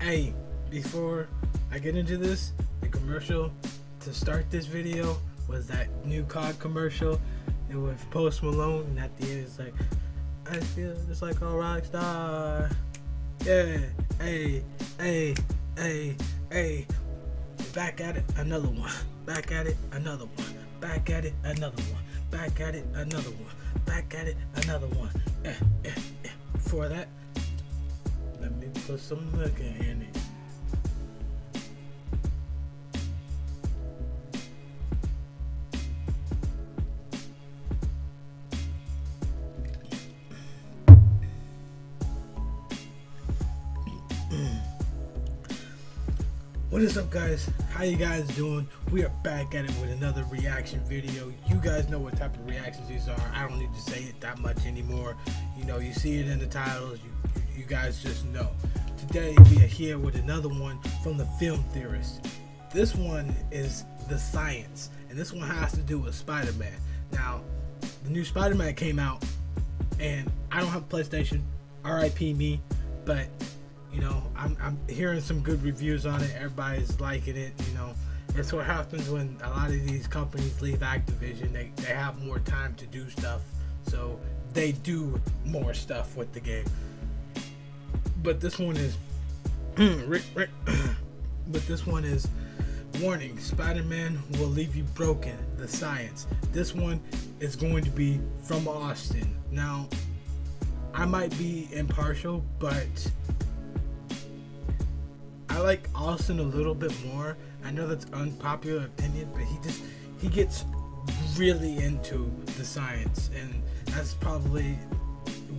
Hey, before I get into this, the commercial to start this video was that new COD commercial. It was Post Malone, and at the end it's like, I feel just like a rock star. Yeah, hey, hey, hey, hey. Back at it, another one. Back at it, another one. Back at it, another one. Back at it, another one. Back at it, another one. Before that, let me put some liquor in it. What is up, guys? How you guys doing? We are back at it with another reaction video. You guys know what type of reactions these are. I don't need to say it that much anymore. You know, you see it in the titles. You guys just know. Today we are here with another one from the film theorists. This one is the science, and this one has to do with Spider-Man. Now, the new Spider-Man came out, and I don't have a PlayStation. R.I.P. me, but you know, I'm hearing some good reviews on it. Everybody's liking it. You know, it's what happens when a lot of these companies leave Activision. They have more time to do stuff, so they do more stuff with the game. But this one is but this one is warning: Spider-Man will leave you broken. The science. This one is going to be from Austin. Now, I might be impartial, but I like Austin a little bit more. I know that's unpopular opinion, but he gets really into the science, and that's probably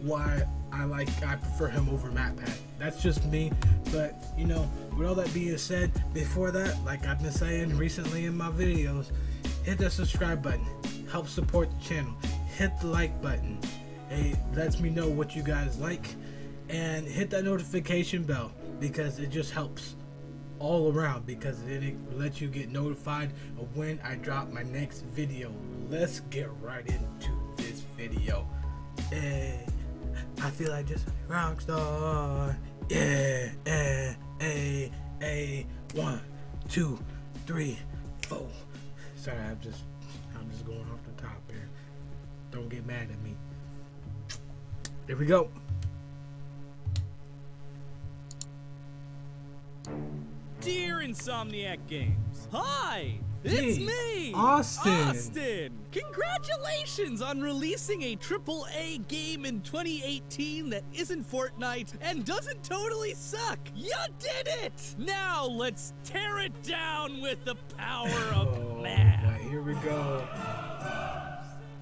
why I prefer him over MatPat. That's just me, but you know, with all that being said, before that, like I've been saying recently in my videos, hit that subscribe button, help support the channel, hit the like button. It lets me know what you guys like, and hit that notification bell, because it just helps all around, because it lets you get notified of when I drop my next video. Let's get right into this video. Hey, I feel like just a rock star. Yeah, hey, 1, 2, 3, 4. Sorry, I'm just going off the top here. Don't get mad at me. Here we go. Dear Insomniac Games, hi! It's me, Austin! Congratulations on releasing a AAA game in 2018 that isn't Fortnite and doesn't totally suck! You did it! Now let's tear it down with the power of math. Right, here we go.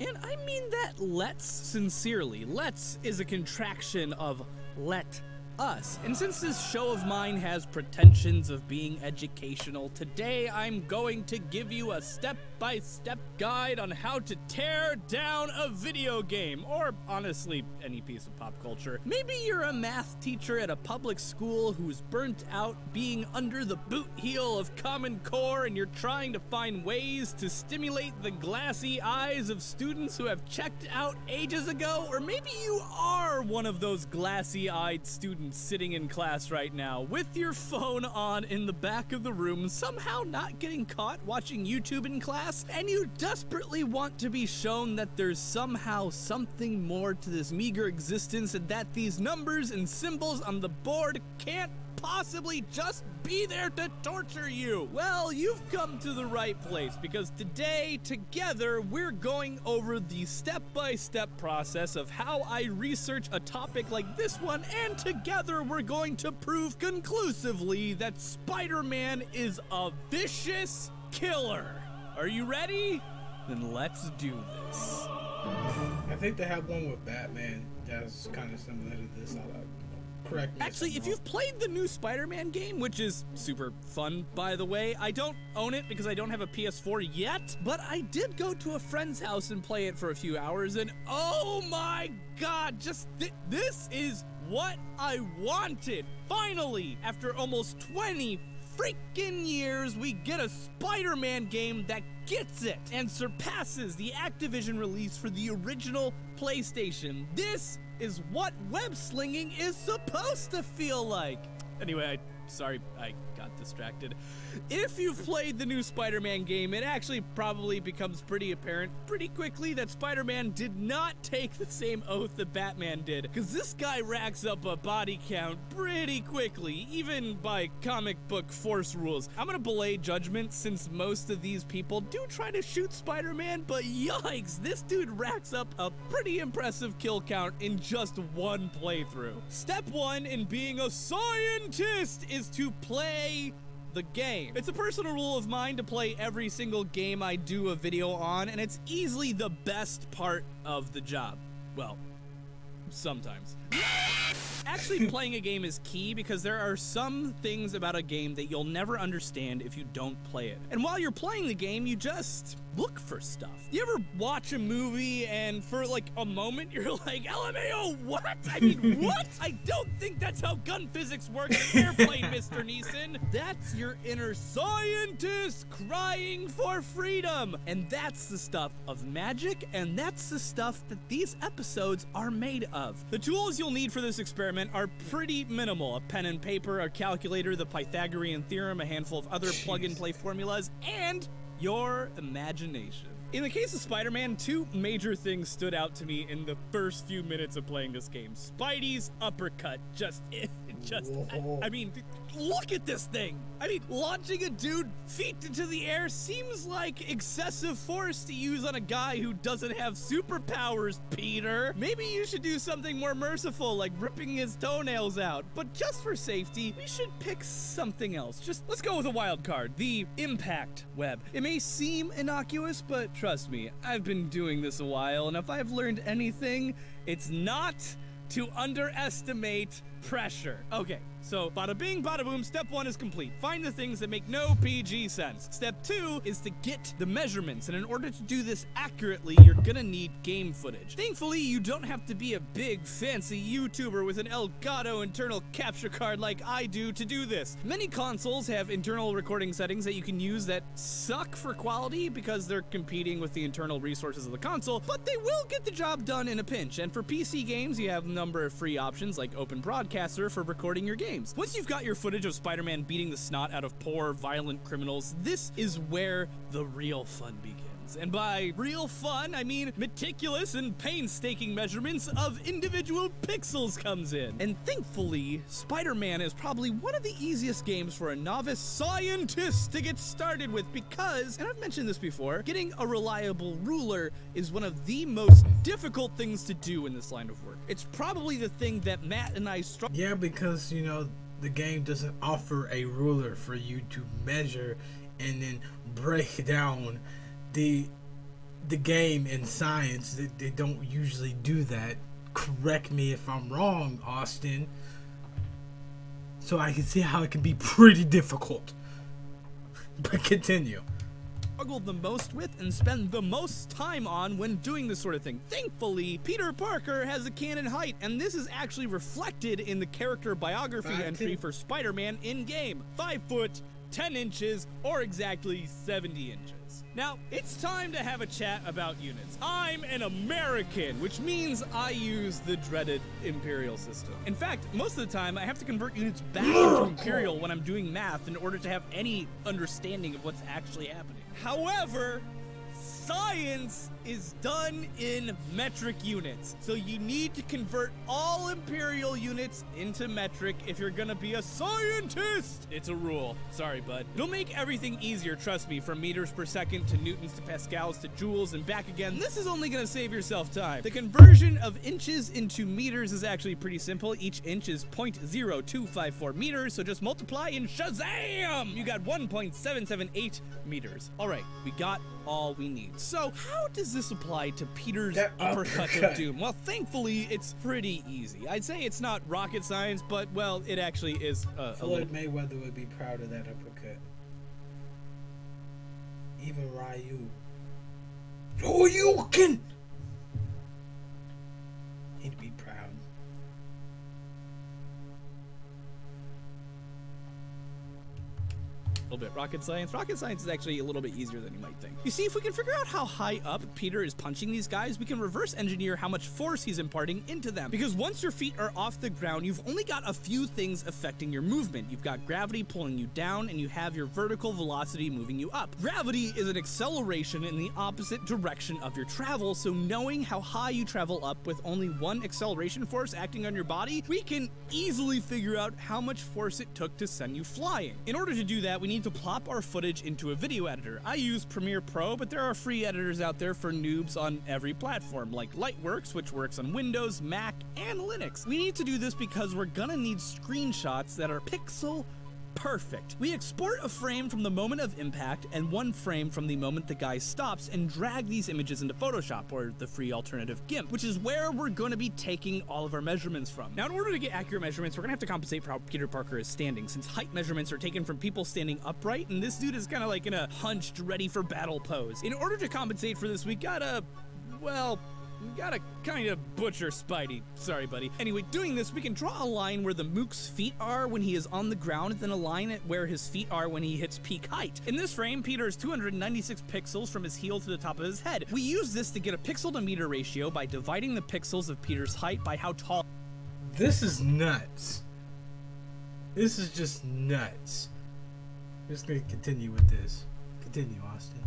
And I mean that let's sincerely. Let's is a contraction of let us. And since this show of mine has pretensions of being educational, today I'm going to give you a step-by-step guide on how to tear down a video game, or honestly, any piece of pop culture. Maybe you're a math teacher at a public school who's burnt out being under the boot heel of Common Core, and you're trying to find ways to stimulate the glassy eyes of students who have checked out ages ago, or maybe you are one of those glassy-eyed students sitting in class right now with your phone on in the back of the room, somehow not getting caught watching YouTube in class, and you desperately want to be shown that there's somehow something more to this meager existence, and that these numbers and symbols on the board can't possibly just be there to torture you. Well, you've come to the right place, because today, together, we're going over the step-by-step process of how I research a topic like this one, and together we're going to prove conclusively that Spider-Man is a vicious killer. Are you ready? Then let's do this. I think they have one with Batman that's kind of similar to this. Correct me. Actually, if you've played the new Spider-Man game, which is super fun, by the way, I don't own it because I don't have a PS4 yet, but I did go to a friend's house and play it for a few hours, and oh my god, just this is what I wanted. Finally, after almost 20 freaking years, we get a Spider-Man game that gets it and surpasses the Activision release for the original PlayStation. This is what web slinging is supposed to feel like. Anyway, I Sorry, I got distracted. If you've played the new Spider-Man game, it actually probably becomes pretty apparent pretty quickly that Spider-Man did not take the same oath that Batman did, because this guy racks up a body count pretty quickly, even by comic book force rules. I'm gonna belay judgment since most of these people do try to shoot Spider-Man, but yikes, this dude racks up a pretty impressive kill count in just one playthrough. Step 1 in being a scientist is to play the game. It's a personal rule of mine to play every single game I do a video on, and it's easily the best part of the job. Well, sometimes. Actually, playing a game is key because there are some things about a game that you'll never understand if you don't play it. And while you're playing the game, you just look for stuff. You ever watch a movie and for like a moment you're like, LMAO, what? I mean, what? I don't think that's how gun physics work in an airplane, Mr. Neeson. That's your inner scientist crying for freedom. And that's the stuff of magic, and that's the stuff that these episodes are made of. The tools you'll need for this experiment are pretty minimal. A pen and paper, a calculator, the Pythagorean theorem, a handful of other plug-and-play formulas, and your imagination. In the case of Spider-Man, two major things stood out to me in the first few minutes of playing this game. Spidey's uppercut, I mean, look at this thing. I mean, launching a dude feet into the air seems like excessive force to use on a guy who doesn't have superpowers, Peter. Maybe you should do something more merciful, like ripping his toenails out. But just for safety, we should pick something else. Just let's go with a wild card, the impact web. It may seem innocuous, but trust me, I've been doing this a while, and if I've learned anything, it's not to underestimate pressure. Okay, so bada bing, bada boom, step 1 is complete. Find the things that make no PG sense. Step 2 is to get the measurements, and in order to do this accurately, you're gonna need game footage. Thankfully, you don't have to be a big, fancy YouTuber with an Elgato internal capture card like I do to do this. Many consoles have internal recording settings that you can use that suck for quality because they're competing with the internal resources of the console, but they will get the job done in a pinch. And for PC games, you have a number of free options like Open Broadcaster for recording your games. Once you've got your footage of Spider-Man beating the snot out of poor, violent criminals, this is where the real fun begins. And by real fun, I mean meticulous and painstaking measurements of individual pixels comes in. And thankfully, Spider-Man is probably one of the easiest games for a novice scientist to get started with because, and I've mentioned this before, getting a reliable ruler is one of the most difficult things to do in this line of work. It's probably the thing that Matt and I struggle. Yeah, because, you know, the game doesn't offer a ruler for you to measure and then break down the game in science. They don't usually do that. Correct me if I'm wrong, Austin. So I can see how it can be pretty difficult. But continue. Struggled the most with and spend the most time on when doing this sort of thing. Thankfully, Peter Parker has a canon height, and this is actually reflected in the character biography entry for Spider-Man in-game. 5 foot, 10 inches, or exactly 70 inches. Now, it's time to have a chat about units. I'm an American, which means I use the dreaded Imperial system. In fact, most of the time, I have to convert units back into Imperial when I'm doing math in order to have any understanding of what's actually happening. However, science is done in metric units, so you need to convert all Imperial units into metric if you're gonna be a scientist. It's a rule. Sorry, bud. It'll make everything easier, trust me, from meters per second to newtons to pascals to joules and back again. This is only gonna save yourself time. The conversion of inches into meters is actually pretty simple. Each inch is 0.0254 meters, so just multiply and shazam! You got 1.778 meters. All right, we got all we need. So how does this apply to Peter's uppercut of doom? Well, thankfully, it's pretty easy. I'd say it's not rocket science, but, well, it actually is Floyd Mayweather would be proud of that uppercut. Even Ryu. Oh, you can! He'd be proud. A little bit rocket science. Rocket science is actually a little bit easier than you might think. You see, if we can figure out how high up Peter is punching these guys, we can reverse engineer how much force he's imparting into them. Because once your feet are off the ground, you've only got a few things affecting your movement. You've got gravity pulling you down, and you have your vertical velocity moving you up. Gravity is an acceleration in the opposite direction of your travel, so knowing how high you travel up with only one acceleration force acting on your body, we can easily figure out how much force it took to send you flying. In order to do that, we need to plop our footage into a video editor. I use Premiere Pro, but there are free editors out there for noobs on every platform, like Lightworks, which works on Windows, Mac, and Linux. We need to do this because we're gonna need screenshots that are pixel perfect. We export a frame from the moment of impact and one frame from the moment the guy stops and drag these images into Photoshop, or the free alternative GIMP, which is where we're going to be taking all of our measurements from. Now, in order to get accurate measurements, we're going to have to compensate for how Peter Parker is standing, since height measurements are taken from people standing upright, and this dude is kind of like in a hunched, ready for battle pose. In order to compensate for this, we gotta kind of butcher Spidey. Sorry, buddy. Anyway, doing this, we can draw a line where the Mook's feet are when he is on the ground, then a line at where his feet are when he hits peak height. In this frame, Peter is 296 pixels from his heel to the top of his head. We use this to get a pixel to meter ratio by dividing the pixels of Peter's height by how tall. This is nuts. This is just nuts. I'm just gonna continue with this. Continue, Austin.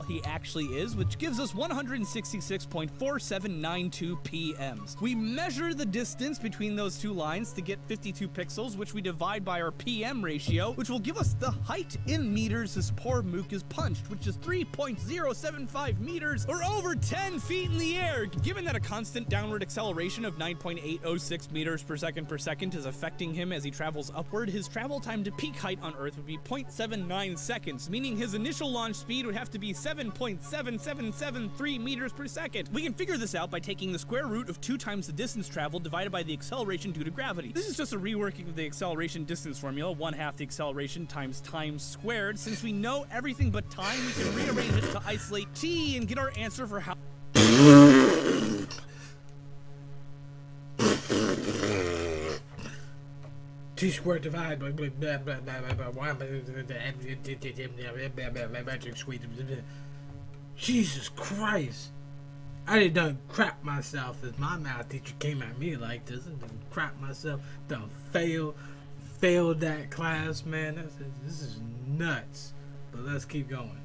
He actually is, which gives us 166.4792 PMs. We measure the distance between those two lines to get 52 pixels, which we divide by our PM ratio, which will give us the height in meters this poor Mook is punched, which is 3.075 meters, or over 10 feet in the air. Given that a constant downward acceleration of 9.806 meters per second is affecting him as he travels upward, his travel time to peak height on Earth would be 0.79 seconds, meaning his initial launch speed would have to be 7.7773 meters per second. We can figure this out by taking the square root of 2 times the distance traveled divided by the acceleration due to gravity. This is just a reworking of the acceleration distance formula, 1/2 the acceleration times time squared. Since we know everything but time, we can rearrange it to isolate t and get our answer for how... T squared divided by magic sweet. Jesus Christ! I done crap myself as my math teacher came at me like this and done crap myself. Done failed that class, man. This is nuts. But let's keep going.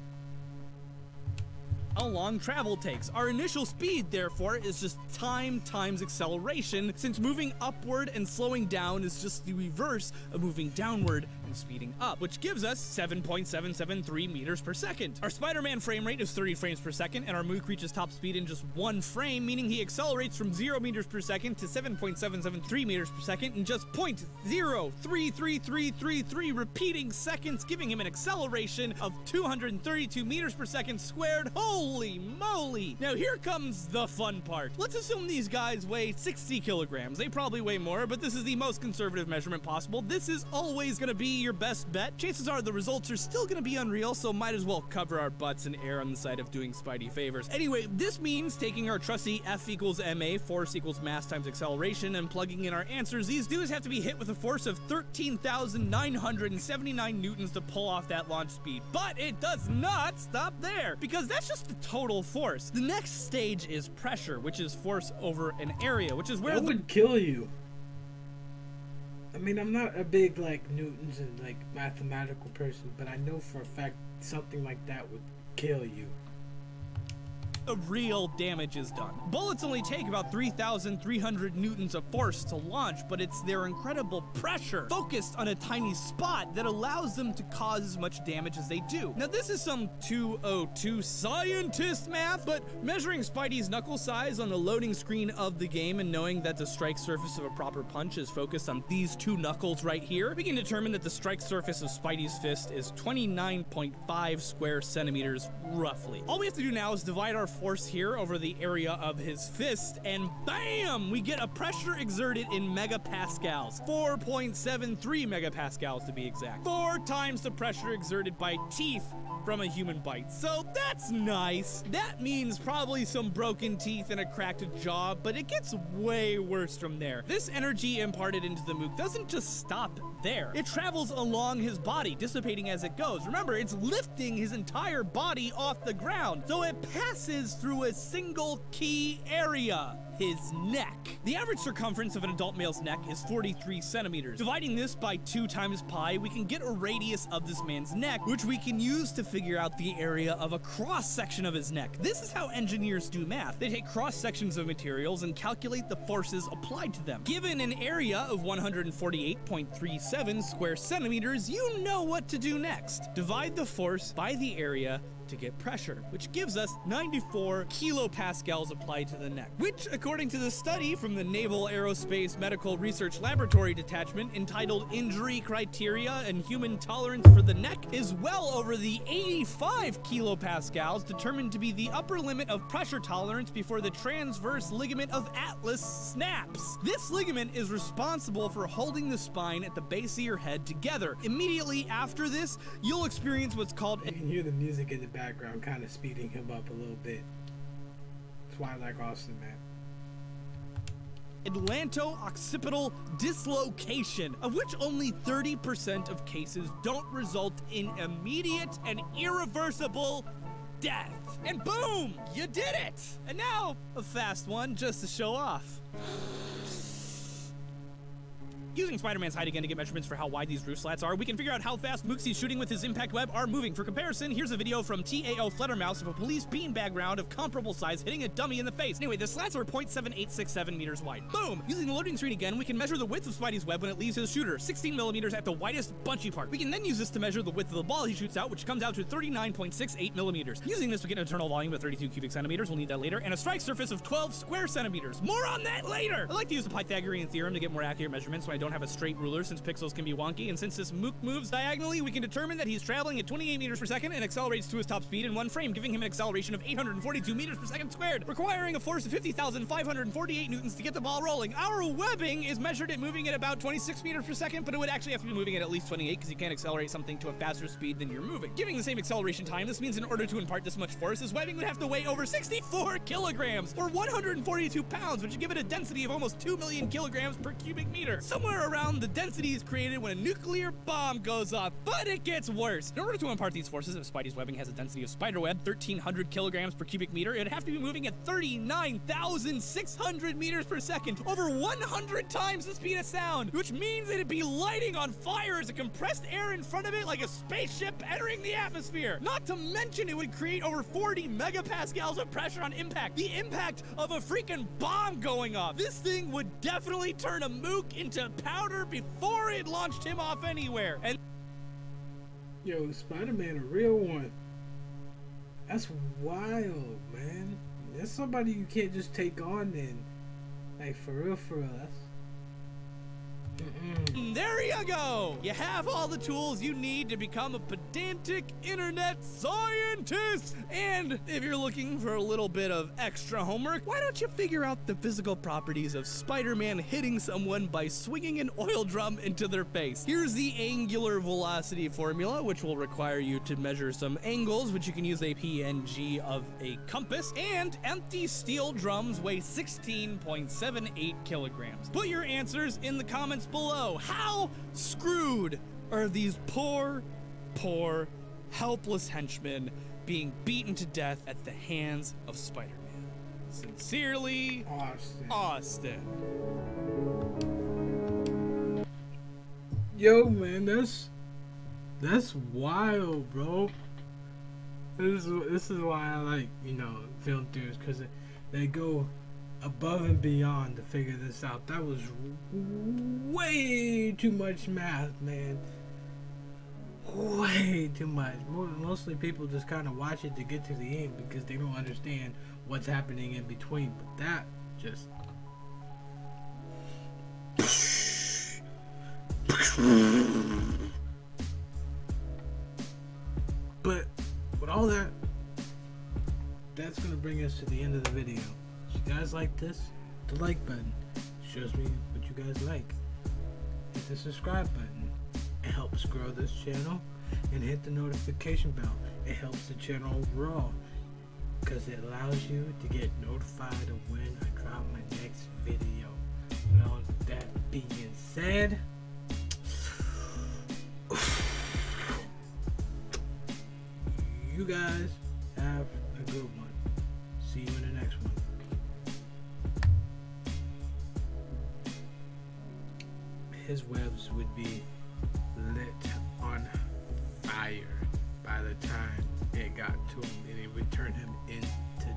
How long travel takes. Our initial speed, therefore, is just time times acceleration, since moving upward and slowing down is just the reverse of moving downward and speeding up, which gives us 7.773 meters per second. Our Spider-Man frame rate is 30 frames per second, and our Mook reaches top speed in just 1 frame, meaning he accelerates from 0 meters per second to 7.773 meters per second in just 0.033333 repeating seconds, giving him an acceleration of 232 meters per second squared. Holy moly! Now here comes the fun part. Let's assume these guys weigh 60 kilograms. They probably weigh more, but this is the most conservative measurement possible. This is always gonna be your best bet. Chances are the results are still gonna be unreal, so might as well cover our butts and err on the side of doing Spidey favors. Anyway, this means taking our trusty F equals ma, force equals mass times acceleration, and plugging in our answers. These dudes have to be hit with a force of 13,979 newtons to pull off that launch speed. But it does not stop there, because that's just the total force. The next stage is pressure, which is force over an area, which is where that would kill you. I mean, I'm not a big Newtons and mathematical person, but I know for a fact something like that would kill you. The real damage is done. Bullets only take about 3,300 newtons of force to launch, but it's their incredible pressure focused on a tiny spot that allows them to cause as much damage as they do. Now, this is some 202 scientist math, but measuring Spidey's knuckle size on the loading screen of the game and knowing that the strike surface of a proper punch is focused on these 2 knuckles right here, we can determine that the strike surface of Spidey's fist is 29.5 square centimeters, roughly. All we have to do now is divide our force here over the area of his fist, and bam! We get a pressure exerted in megapascals. 4.73 megapascals to be exact. 4 times the pressure exerted by teeth from a human bite, so that's nice. That means probably some broken teeth and a cracked jaw, but it gets way worse from there. This energy imparted into the mook doesn't just stop there. It travels along his body, dissipating as it goes. Remember, it's lifting his entire body off the ground, so it passes through a single key area: his neck. The average circumference of an adult male's neck is 43 centimeters. Dividing this by 2 times pi, we can get a radius of this man's neck, which we can use to figure out the area of a cross-section of his neck. This is how engineers do math. They take cross-sections of materials and calculate the forces applied to them. Given an area of 148.37 square centimeters, you know what to do next. Divide the force by the area to get pressure, which gives us 94 kilopascals applied to the neck, which, according to the study from the Naval Aerospace Medical Research Laboratory Detachment entitled Injury Criteria and Human Tolerance for the Neck, is well over the 85 kilopascals determined to be the upper limit of pressure tolerance before the transverse ligament of Atlas snaps. This ligament is responsible for holding the spine at the base of your head together. Immediately after this, you'll experience what's called... You can hear the music in the background kind of speeding him up a little bit. That's why I like Austin, man. Atlanto-occipital dislocation, of which only 30% of cases don't result in immediate and irreversible death. And boom, you did it! And now, a fast one just to show off. Using Spider-Man's height again to get measurements for how wide these roof slats are, we can figure out how fast mooks he's shooting with his impact web are moving. For comparison, here's a video from TAO Fluttermouse of a police beanbag round of comparable size hitting a dummy in the face. Anyway, the slats are 0.7867 meters wide. Boom! Using the loading screen again, we can measure the width of Spidey's web when it leaves his shooter, 16 millimeters at the widest bunchy part. We can then use this to measure the width of the ball he shoots out, which comes out to 39.68 millimeters. Using this, we get an internal volume of 32 cubic centimeters, we'll need that later, and a strike surface of 12 square centimeters. More on that later! I like to use the Pythagorean theorem to get more accurate measurements when I don't have a straight ruler, since pixels can be wonky, and since this mook moves diagonally, we can determine that he's traveling at 28 meters per second and accelerates to his top speed in one frame, giving him an acceleration of 842 meters per second squared, requiring a force of 50,548 newtons to get the ball rolling. Our webbing is measured at moving at about 26 meters per second, but it would actually have to be moving at least 28 because you can't accelerate something to a faster speed than you're moving. Giving the same acceleration time, this means in order to impart this much force, his webbing would have to weigh over 64 kilograms, or 142 pounds, which would give it a density of almost 2 million kilograms per cubic meter. Somewhere around the density is created when a nuclear bomb goes off, but it gets worse. In order to impart these forces, if Spidey's webbing has a density of spiderweb, 1,300 kilograms per cubic meter, it'd have to be moving at 39,600 meters per second, over 100 times the speed of sound, which means it'd be lighting on fire as a compressed air in front of it like a spaceship entering the atmosphere. Not to mention it would create over 40 megapascals of pressure on impact, the impact of a freaking bomb going off. This thing would definitely turn a mook into powder before it launched him off anywhere. And yo, Spider-Man, a real one. That's wild, man. That's somebody you can't just take on then. Like, for real, that's... There you go! You have all the tools you need to become a pedantic internet scientist! And if you're looking for a little bit of extra homework, why don't you figure out the physical properties of Spider-Man hitting someone by swinging an oil drum into their face? Here's the angular velocity formula, which will require you to measure some angles, which you can use a PNG of a compass, and empty steel drums weigh 16.78 kilograms. Put your answers in the comments below. How screwed are these poor, helpless henchmen being beaten to death at the hands of Spider-Man? Sincerely, Austin. Yo, man, that's wild, bro. This is why I like, film theories, because they go above and beyond to figure this out. That was way too much math, man. Way too much. Mostly people just kind of watch it to get to the end because they don't understand what's happening in between. But that just... But with all that, that's going to bring us to the end of the video. If you guys like this, the like button shows me what you guys like. Hit the subscribe button. It helps grow this channel. And hit the notification bell. it helps the channel overall because it allows you to get notified of when I drop my next video. And all that being said, you guys have a good one. See you in the next one. His webs would be lit on fire by the time it got to him, and it would turn him into